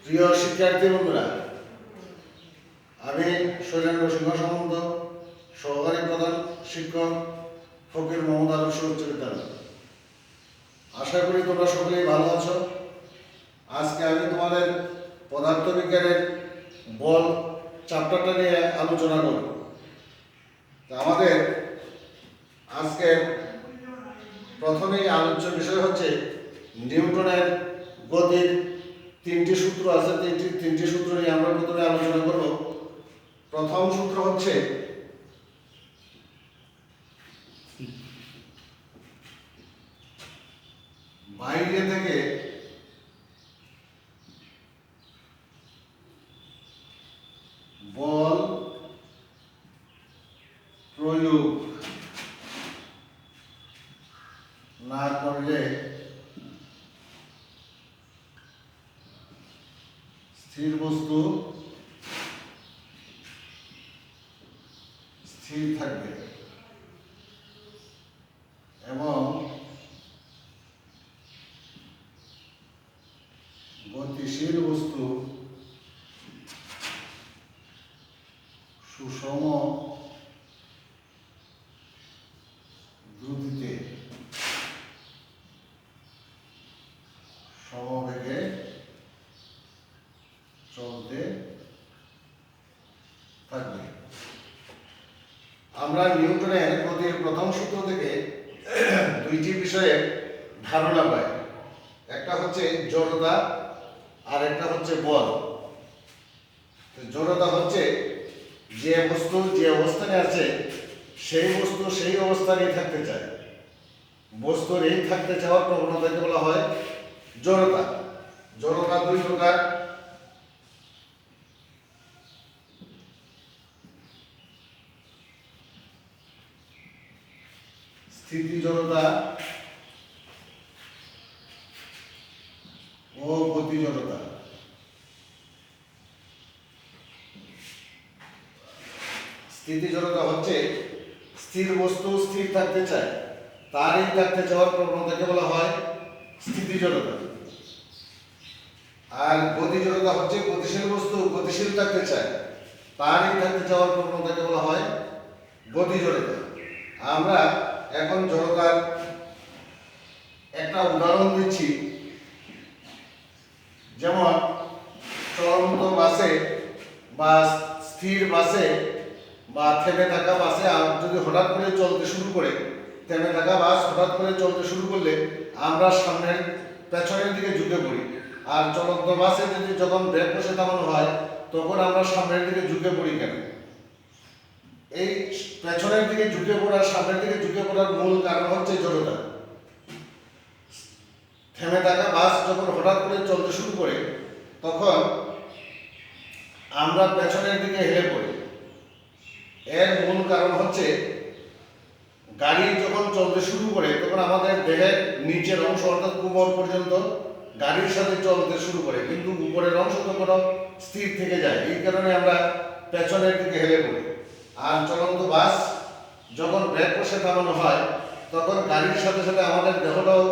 প্রিয় শিক্ষার্থী বন্ধুরা, আমি শৈলেন্দ্র সিংহ সামন্ত, সহকারী প্রধান শিক্ষক, ফকির মোহাম্মদ আলম উচ্চ বিদ্যালয়। আশা করি তোমরা সকলেই ভালো আছো। আজকে আমি তোমাদের পদার্থবিজ্ঞানের বল চ্যাপ্টারটা নিয়ে আলোচনা করব। আমাদের আজকে প্রথমেই আলোচ্য বিষয় হচ্ছে নিউটনের গতির তিনটি সূত্র আছে। তিনটি সূত্র নিয়ে আমরা প্রথমে আলোচনা করব। প্রথম সূত্র হচ্ছে বাইরে থেকে বল প্রয়োগ না করলে স্থির বস্তু স্থির থাকবে এবং গতিশীল বস্তু সুষম দ্রুতিতে সমবেগে চলতে থাকবে। আমরা নিউটনের গতির প্রথম সূত্র থেকে দুইটি বিষয়ে ধারণা পাই। একটা হচ্ছে জড়তা আর একটা হচ্ছে বল। জড়তা হচ্ছে যে বস্তু যে অবস্থানে আছে সেই বস্তু সেই অবস্থানেই থাকতে চায়। বস্তুর এই থাকতে চাওয়ার প্রবণতাকে বলা হয় জড়তা। জড়তা দুই প্রকার। স্থিতি জড়তা ও গতি জড়তা। স্থিতি জড়তা হচ্ছে স্থির বস্তু স্থির থাকতে চায়, তার এই থাকতে চাওয়ার প্রবণতাকে বলা হয় স্থিতি জড়তা। আর গতি জড়তা হচ্ছে গতিশীল বস্তু গতিশীল থাকতে চায়, তার এই থাকতে চাওয়ার প্রবণতাকে বলা হয় গতি জড়তা। আমরা এখন জড়তার একটা উদাহরণ দিচ্ছি। যেমন চলন্ত বাসে বা স্থির বাসে বা থেমে থাকা বাসে যদি হঠাৎ করে চলতে শুরু করে, থেমে থাকা বাস হঠাৎ করে চলতে শুরু করলে আমরা সামনের পেছনের দিকে ঝুঁকে পড়ি। আর চলন্ত বাসে যদি যখন ব্রেক কষে থামানো হয় তখন আমরা সামনের দিকে ঝুঁকে পড়ি কেন? এই পেছনের দিকে ঝুঁকে পড়ার সামনের দিকে ঝুঁকে পড়ার মূল কারণ হচ্ছে জড়তা। থেমে থাকা বাস যখন হঠাৎ করে চলতে শুরু করে তখন আমরা পেছনের দিকে হেলে পড়ি। এর মূল কারণ হচ্ছে গাড়ি যখন চলতে শুরু করে তখন আমাদের দেহের নিচের অংশ অর্থাৎ কোমর পর্যন্ত গাড়ির সাথে চলতে শুরু করে, কিন্তু উপরের অংশ তখন স্থির থেকে যায়। এই কারণে আমরা পেছনের দিকে হেলে পড়ি। আর চলন্ত বাস যখন ব্রেক কষে থামানো হয় তখন গাড়ির সাথে সাথে আমাদের দেহটাও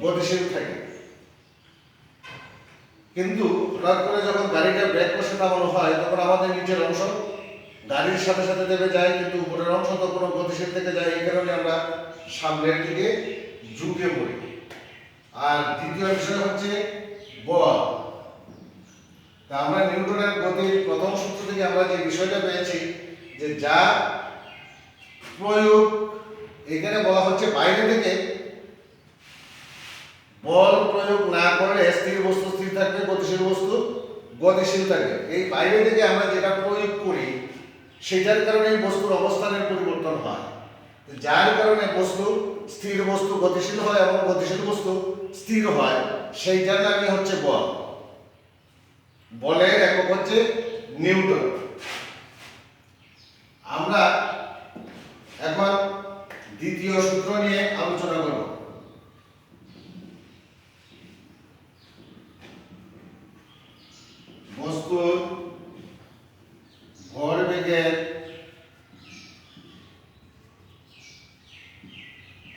গতিশীল থাকে। কিন্তু হঠাৎ করে যখন গাড়িটা ব্রেক কষে থামানো হয় তখন আমাদের নিচের অংশ গাড়ির সাথে সাথে দেবে যায়, কিন্তু উপরের অংশ তো কোনো গতিশীল থেকে যায়। এই কারণে আমরা সামনের দিকে ঝুঁকে পড়ি। আর দ্বিতীয় বিষয় হচ্ছে বল। তা আমরা নিউটনের গতির প্রথম সূত্র থেকে আমরা যে বিষয়টা পেয়েছি যে যা প্রয়োগ, এখানে বলা হচ্ছে বাইরে থেকে বল প্রয়োগ না করলে স্থির বস্তু স্থির থাকবে, গতিশীল বস্তু গতিশীল থাকবে। এই বাইরে থেকে আমরা যেটা প্রয়োগ করি সেটার কারণে বস্তুর অবস্থানের পরিবর্তন হয়, যার কারণে বস্তু স্থির বস্তু গতিশীল হয় এবং গতিশীল বস্তু স্থির হয়। সেইটার নামই হচ্ছে বল। বলের একক হচ্ছে নিউটন। আমরা এখন দ্বিতীয় সূত্র নিয়ে আলোচনা করব। বস্তুর ভরবেগের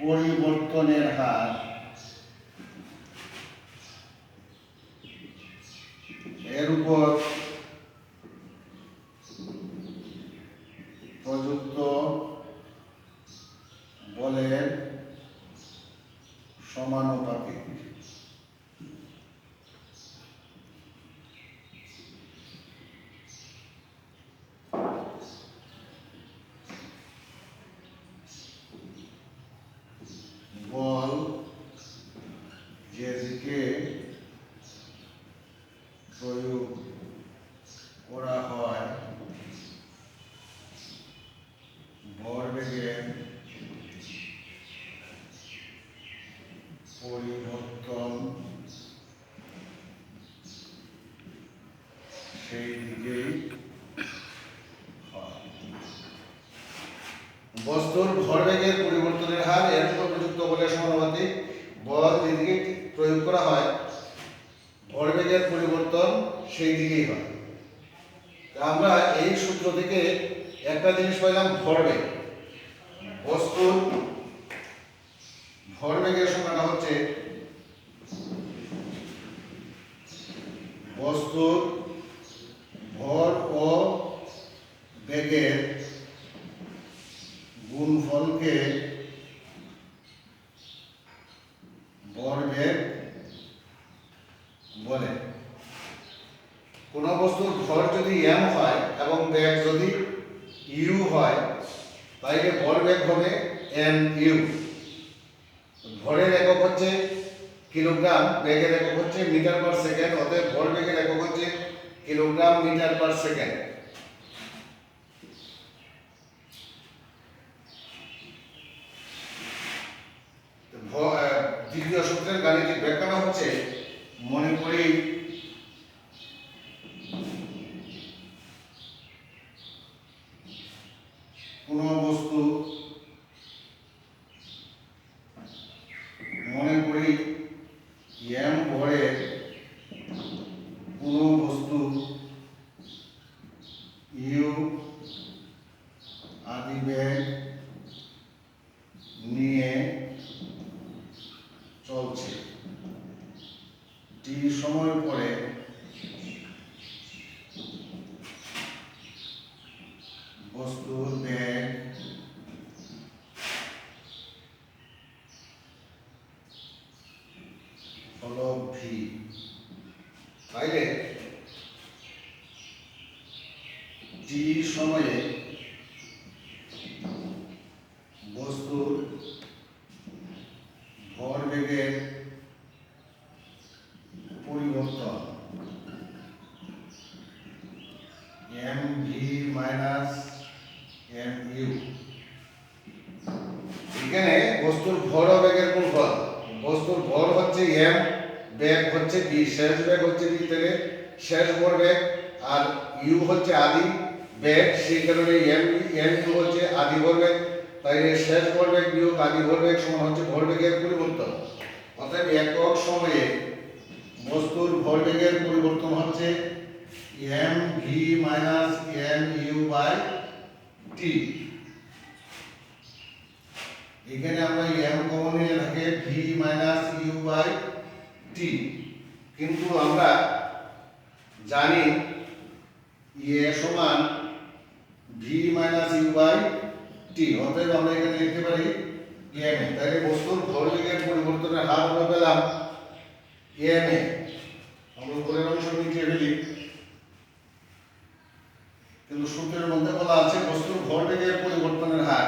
পরিবর্তনের হার এর উপর প্রযুক্ত বলের সমানুপাতিক। বল যেদিকে প্রয়োগ করা হয় ভরবেগের পরিবর্তন সেই দিকেই হয়। বস্তুর ভরবেগের পরিবর্তনের হার এর উপর প্রযুক্ত বলের সমানুপাতিক। বল যেদিকে প্রয়োগ করা হয় ভরবেগের পরিবর্তন সেই দিকেই হয়। আমরা এই সূত্র থেকে একটা জিনিস পাইলাম, ভরবেগ। বস্তুর ভরবেগের সংজ্ঞাটা হচ্ছে বস্তুর ভর ও বেগের গুণফলকে ভরবেগ বলে। কোন বস্তুর ভর যদি m হয় এবং বেগ যদি u হয় তাইলে ভরবেগ হবে mu। ভরের একক হচ্ছে কিলোগ্রাম, বেগের একক হচ্ছে মিটার পার সেকেন্ড, অতএব ভরবেগের একক হচ্ছে কিলোগ্রাম মিটার পার সেকেন্ড। দ্বিতীয় সূত্রের গাণিতিক ব্যাখ্যাটা হচ্ছে, মনে করি কোন বস্তু m ভরের কোন বস্তু u আদি বেগ নিয়ে চলছে। t সময় পরে বস্তুর বেগ হলো v। তাইলে t সময়ে বস্তুর ভরবেগের পরিবর্তন mv মাইনাস mu। এখানে বস্তুর ভর ও বেগের গুণফল। বস্তুর ভর হচ্ছে m, বেগ হচ্ছে v, শেষ বেগ হচ্ছে v থেকে শেষ ভরবেগ, আর u হচ্ছে আদি বেগ, সেই কারণে mu হচ্ছে আদি ভরবেগ। তাইলে শেষ ভরবেগ বিয়োগ আদি ভরবেগ সমান হচ্ছে ভরবেগের পরিবর্তন। অতএব একক সময়ে বস্তুর ভরবেগের পরিবর্তন হচ্ছে mv minus mu by t। এখানে আমরা m কমন নিয়ে থাকে v minus u by t, কিন্তু আমরা জানি a সমান v minus u by t। অতএব আমরা এখানে লিখতে পারি ma। তাহলে বস্তুর ভরবেগের পরিবর্তনের হার আমরা পেলাম ma। আমরা উপরের অংশ নিচে ফেলি, কিন্তু সূত্রের মধ্যে বলা আছে বস্তুর ভরবেগের পরিবর্তনের হার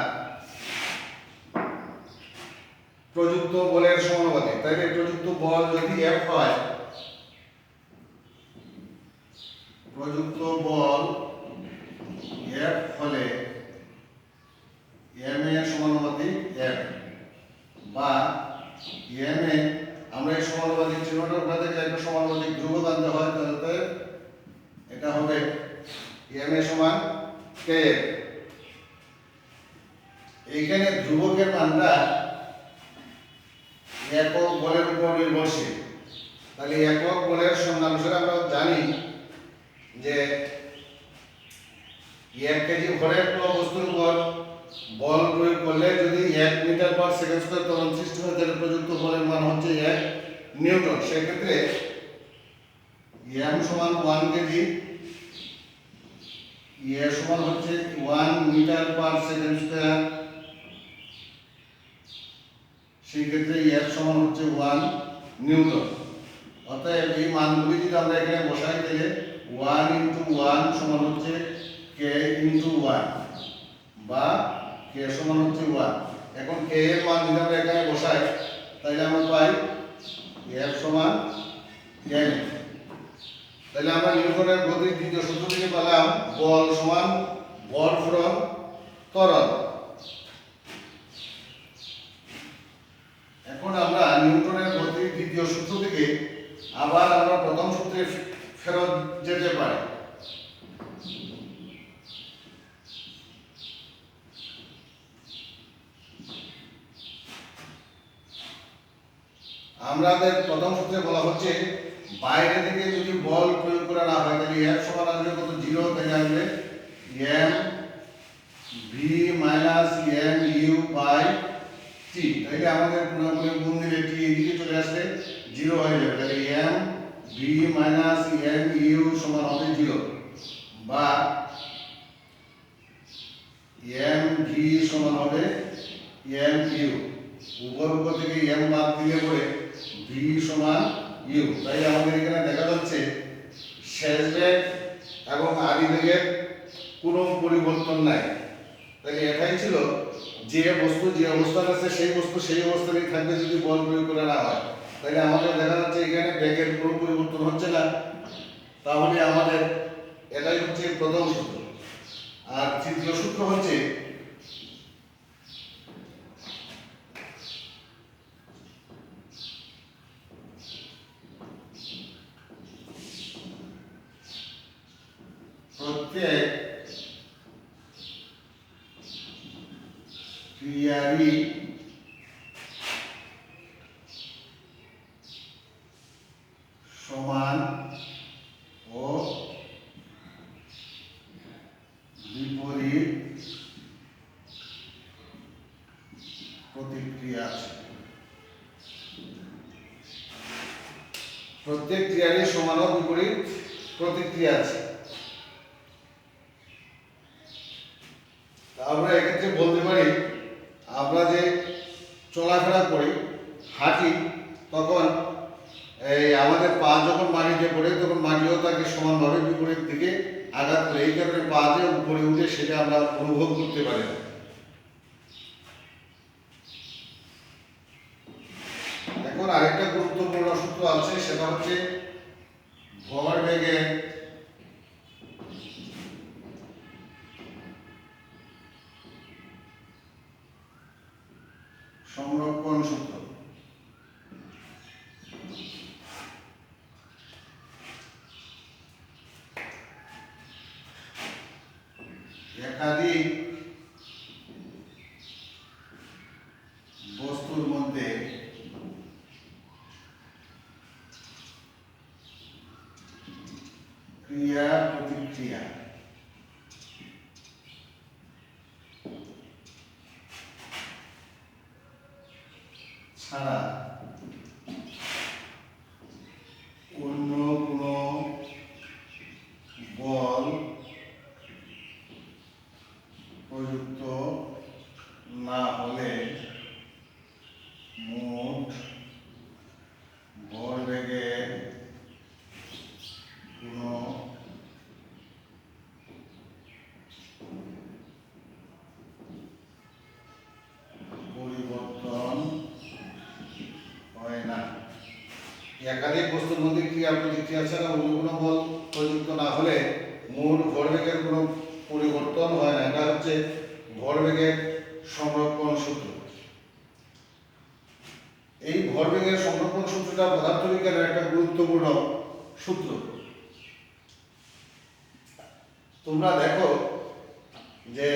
প্রযুক্ত বলের সমানুপাতিক। তাইলে প্রযুক্ত বল যদি F হয়, প্রযুক্ত বল F হলে m এর সমানুপাতিক F, বা m এ আমরা এই সমানুপাতিক চিহ্নটা উঠা থেকে একটা সমানুপাতিক ধ্রুবক আনতে হয়, তাহলে এটা হবে m এ সমান kf। এইখানে ধ্রুবকের মানটা একক বলের উপর নির্ভরশীল। তাহলে একক বলের সংজ্ঞা অনুসারে আমরা জানি যে 1 কেজি ভরের কোনো বস্তুর উপর বল প্রয়োগ করলে যদি 1 মিটার পার সেকেন্ড স্কয়ার ত্বরণ সৃষ্টি হয়, তাহলে প্রযুক্ত বলের মান হচ্ছে 1 নিউটন। সেক্ষেত্রে m সমান 1 কেজি, a সমান হচ্ছে 1 মিটার পার সেকেন্ড স্কয়ার, সেই ক্ষেত্রে f সমান হচ্ছে 1 নিউটন। অতএব এই মানগুলি যদি আমরা এখানে বসাই তাহলে 1 × 1 সমান হচ্ছে k × 1 বা k সমান হচ্ছে 1। এখন k এর মান যদি আমরা এখানে বসাই তাহলে আমরা পাই f সমান m। তাহলে আমরা নিউটনের গতির দ্বিতীয় সূত্র থেকে পেলাম বল সমান ভর ফ্রম ত্বরণ। এখন আমরা নিউটনের গতির দ্বিতীয় সূত্র থেকে আবার আমরা প্রথম সূত্রে ফেরত যেতে পারি। আমাদের প্রথম সূত্রে বলা হচ্ছে বাইরে থেকে যদি বল প্রয়োগ করা না হয় তাহলে F সমান আসবে কত 0, তাহলে আসবে m v m u by t। তাহলে আমাদের পুরোপুরি গুণ দিলে t এদিকে চলে আসলে 0 হয়ে যাবে, তাহলে m v m u সমান হবে 0 বা m v সমান হবে m u। উপর থেকে m বাদ দিলে পরে v সমান u। তাই আমাদের এখানে দেখা যাচ্ছে শেষ বেগ এবং আদি বেগের কোনো পরিবর্তন নাই। তাহলে এটাই ছিল যে বস্তু যে অবস্থান আছে সেই বস্তু সেই অবস্থাতেই থাকবে যদি বল প্রয়োগ করা না হয়। তাহলে আমাদের দেখা যাচ্ছে এখানে বেগের কোনো পরিবর্তন হচ্ছে না, তাহলে আমাদের এটাই হচ্ছে প্রথম সূত্র। আর তৃতীয় সূত্র হচ্ছে প্রত্যেক ক্রিয়ারই সমান ও বিপরীত প্রতিক্রিয়া আছে। প্রত্যেক ক্রিয়ারই সমান ও বিপরীত প্রতিক্রিয়া আছে। আমরা এক্ষেত্রে বলতে পারি আমরা যে চলাফেরা করি হাঁটি তখন এই আমাদের পা যখন মাটিতে পড়ে তখন মাটিও তাকে সমানভাবে বিপরীত দিকে আঘাত করে, এই কারণে পা যে উপরে উঠে সেটা আমরা অনুভব করতে পারি না। এখন আরেকটা গুরুত্বপূর্ণ সূত্র আছে, সেটা হচ্ছে ভরবেগের সংরক্ষণ সূত্র। একাধিক বস্তুর মধ্যে ক্রিয়া প্রতিক্রিয়া ছাড়া অন্য কোনো বল প্রযুক্ত না হলে মোট ভরবেগের কোনো পরিবর্তন হয় না। একাধিক বস্তুর মধ্যে ক্রিয়া প্রতিক্রিয়া ছাড়া অন্য কোনো বল প্রযুক্ত না হলে মোট ভরবেগের কোনো পরিবর্তন হয় না। এটা হচ্ছে ভরবেগের সংরক্ষণ সূত্র। এই ভরবেগের সংরক্ষণ সূত্রটা পদার্থবিজ্ঞানের একটা গুরুত্বপূর্ণ সূত্র। তোমরা দেখো যে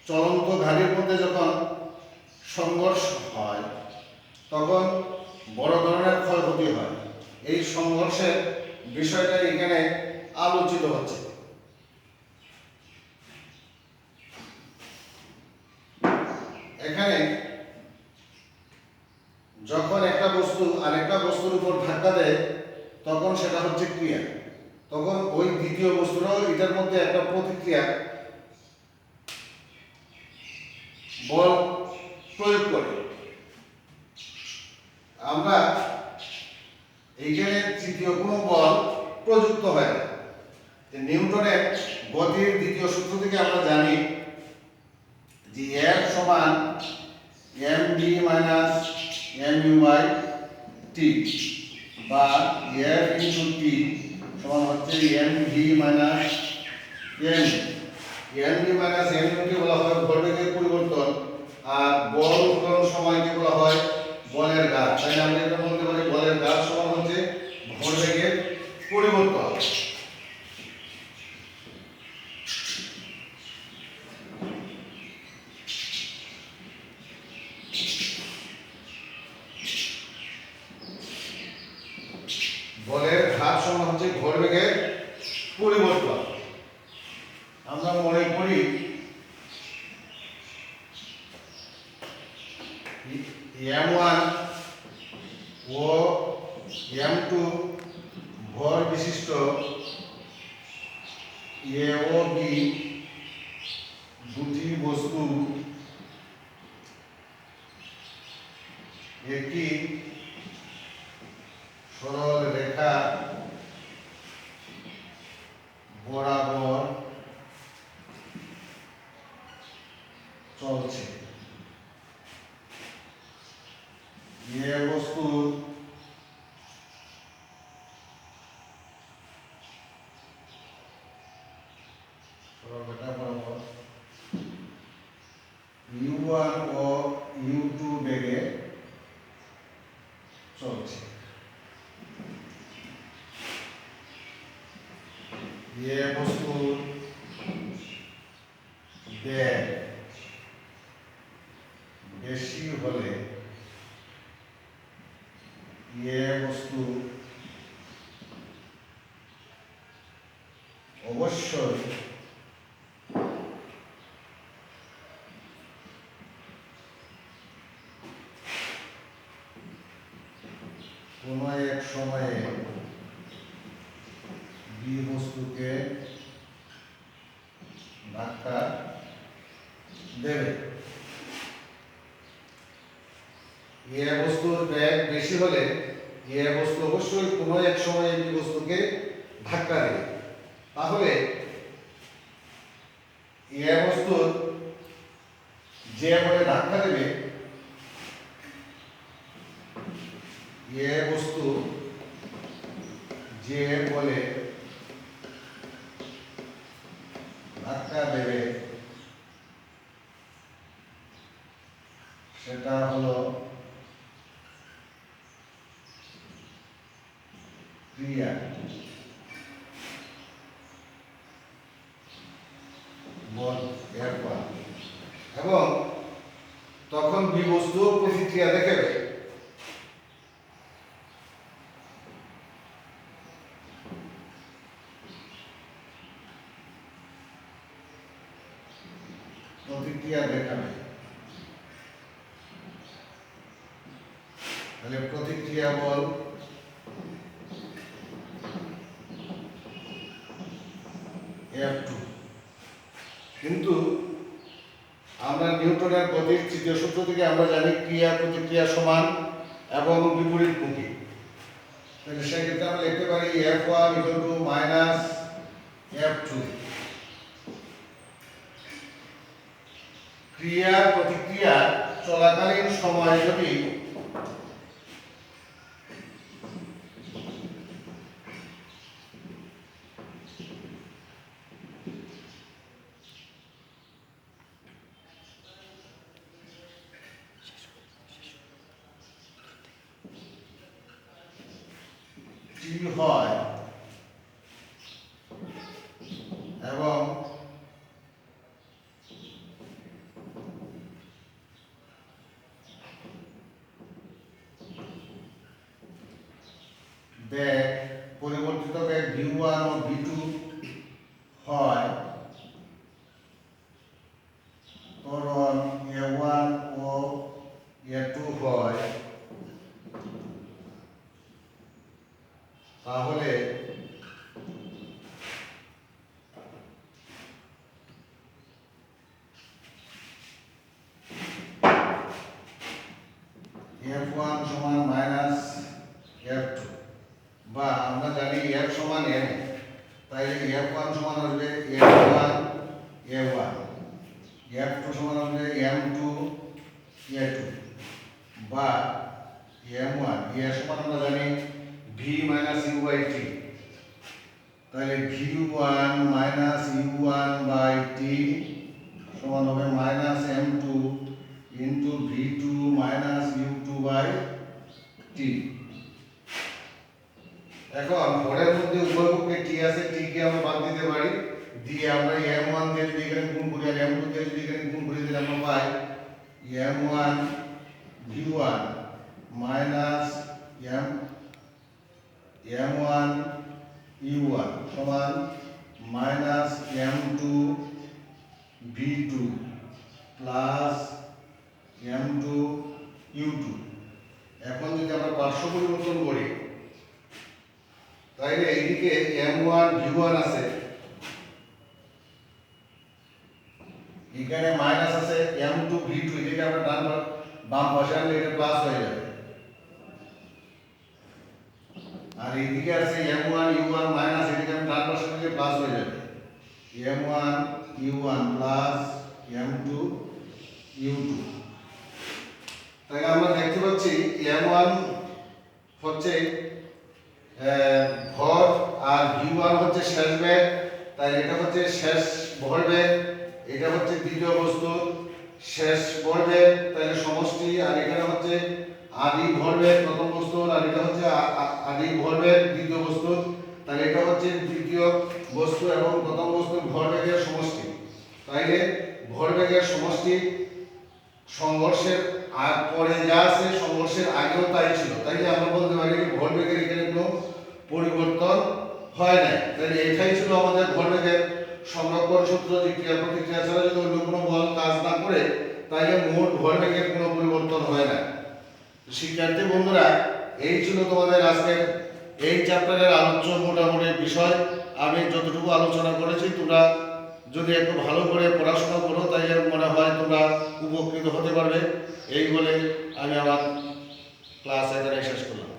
চলন্ত গাড়ির মধ্যে যখন সংঘর্ষ হয় তখন বড় ধরনের ক্ষয়ক্ষতি হয়। এই সংঘর্ষের বিষয়টা এখানে আলোচিত হচ্ছে। এখানে যখন একটা বস্তু আরেকটা বস্তুর উপর ধাক্কা দেয় তখন সেটা হচ্ছে ক্রিয়া। তখন ওই দ্বিতীয় বস্তুরও এটার মধ্যে একটা প্রতিক্রিয়া বল প্রয়োগ করে। আমরা এইখানে তৃতীয় কোনো বল প্রযুক্ত হয় না। নিউটনের গতির দ্বিতীয় সূত্র থেকে আমরা জানি যে F সমান mv মাইনাস mu/t বা F ইনটু t সমান হচ্ছে mv minus mv minus mu কে বলা হয় ভরবেগের পরিবর্তন, আর বল উৎপন্ন সময়কে বলা হয় বলের ঘাত। তাই আমরা এটা বলতে পারি বলের ঘাত সমান হচ্ছে ভরবেগের পরিবর্তন। বলের ঘাত সমান হচ্ছে ভরবেগের পরিবর্তন। আমরা মনে করি m1 ও m2 ভর বিশিষ্ট a ও b দুটি বস্তু একটি সরল রেখা বরাবর চলছে। এ বস্তুর সরল রেখা বরাবর u1 ও u2 বেগে চলছে। এ বস্তুর বেগ বেশি হলে এ বস্তু অবশ্যই কোনো এক সময়ে বি বস্তুকে ধাক্কা দেবে। এ বস্তুর বেগ বেশি হলে এ বস্তু অবশ্যই কোনো এক সময়ে বি বস্তুকে ধাক্কা দেবে। তাহলে এ বস্তুর যে বলে ধাক্কা দেবে, এ বস্তু যে বলে ধাক্কা দেবে সেটা হলো ক্রিয়া। বল F1 এবং তখন বি বস্তু প্রতিক্রিয়া দেখাবে। প্রতিক্রিয়া দেখাবে। তাহলে প্রতিক্রিয়া বল F2। কিন্তু আমরা নিউটনের গতির তৃতীয় সূত্র থেকে আমরা জানি ক্রিয়া প্রতিক্রিয়া সমান এবং বিপরীতমুখী। তাহলে সেক্ষেত্রে আমরা লিখতে পারি F1 মাইনাস F2। ক্রিয়া প্রতিক্রিয়া চলাকালীন সময় যদি t হয় এবং বেগ পরিবর্তিত বেগ v1 ও v2 হয়, ত্বরণ a1 ও a2 হয়, তাহলে F1 সমান মাইনাস F2, বা আমরা জানি F সমান M, তাহলে F1 সমান হবে M1 A1, F2 সমান হবে M2 A2, বা M1 এ সমান আমরা জানি V minus U by T, তাহলে V1 minus U1 by T সমান হবে minus M2 into V2 minus U2 by T। এখন ভরের মধ্যে উভয় পক্ষে T আছে, T কে আমরা বাদ দিতে পারি, দিয়ে আমরা M1 দিয়ে যদি এখানে গুণ করি আর M2 দিয়ে যদি এখানে গুণ করি তাহলে আমরা পাই M1 V1 minus M1 U1 সমান minus M2 V2 plus M2 U2। এখন যদি আমরা পার্শ্ব পরিবর্তন করি তাহলে এইদিকে M1 V1 আছে, এখানে মাইনাস আছে M2 V2, এদিকে আমরা বাম পাশে আনলে এটা প্লাস হয়ে যাবে, আর এইদিকে আছে M1 U1 মাইনাস, এদিকে আমি ডান পাশে আনলে প্লাস হয়ে যাবে, M1 U1 plus M2 U2। তাহলে আমরা দেখতে পাচ্ছি M1 হচ্ছে ভর আর V1 হচ্ছে শেষ বেগ, তাহলে এটা হচ্ছে শেষ ভরবেগ, এটা হচ্ছে দ্বিতীয় বস্তুর শেষ ভরবেগ তাহলে সমষ্টি, আর এখানে হচ্ছে আদি ভরবেগ প্রথম বস্তুর, আর এটা হচ্ছে আদি ভরবেগ দ্বিতীয় বস্তুর, তাহলে এটা হচ্ছে দ্বিতীয় বস্তু এবং প্রথম বস্তুর ভরবেগের সমষ্টি। তাইলে ভরবেগের সমষ্টি সংঘর্ষের আর পরে যা আছে সংঘর্ষের আগেও তাই ছিল, তাইলে আমরা বলতে পারি যে ভরবেগের এখানে কোনো পরিবর্তন হয় নাই। তাহলে এটাই ছিল আমাদের ভরবেগের সংরক্ষণ সূত্র, যে ক্রিয়া প্রতিক্রিয়া ছাড়া যদি অন্য কোনো বল কাজ না করে তাহলে মোট ভরবেগের কোনো পরিবর্তন হয় না। শিক্ষার্থী বন্ধুরা, এই ছিল তোমাদের আজকের এই চ্যাপ্টারের আলোচ্য মোটামুটি বিষয়। আমি যতটুকু আলোচনা করেছি তোমরা যদি একটু ভালো করে পড়াশোনা করো তাহলে মনে হয় তোমরা উপকৃত হতে পারবে। এই বলে আমি আমার ক্লাস এখানে শেষ করলাম।